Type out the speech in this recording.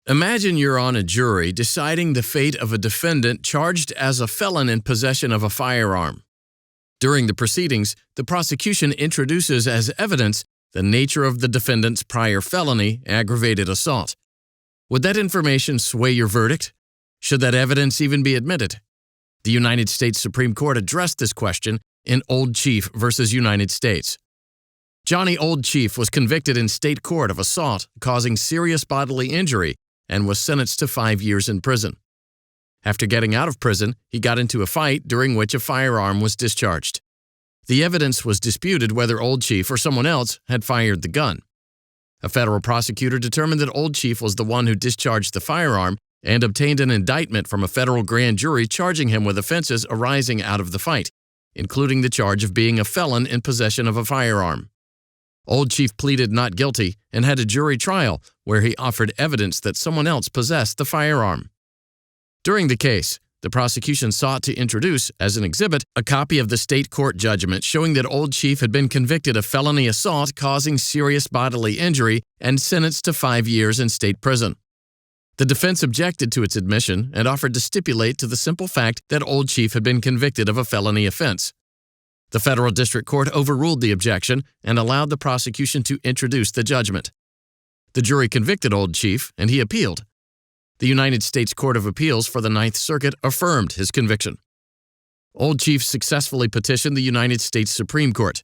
Imagine you're on a jury deciding the fate of a defendant charged as a felon in possession of a firearm. During the proceedings, the prosecution introduces as evidence the nature of the defendant's prior felony, aggravated assault. Would that information sway your verdict? Should that evidence even be admitted? The United States Supreme Court addressed this question in Old Chief v. United States. Johnny Old Chief was convicted in state court of assault causing serious bodily injury and was sentenced to 5 years in prison. After getting out of prison, he got into a fight during which a firearm was discharged. The evidence was disputed whether Old Chief or someone else had fired the gun. A federal prosecutor determined that Old Chief was the one who discharged the firearm and obtained an indictment from a federal grand jury charging him with offenses arising out of the fight, including the charge of being a felon in possession of a firearm. Old Chief pleaded not guilty and had a jury trial where he offered evidence that someone else possessed the firearm. During the case, the prosecution sought to introduce, as an exhibit, a copy of the state court judgment showing that Old Chief had been convicted of felony assault causing serious bodily injury and sentenced to 5 years in state prison. The defense objected to its admission and offered to stipulate to the simple fact that Old Chief had been convicted of a felony offense. The federal district court overruled the objection and allowed the prosecution to introduce the judgment. The jury convicted Old Chief, and he appealed. The United States Court of Appeals for the Ninth Circuit affirmed his conviction. Old Chief successfully petitioned the United States Supreme Court,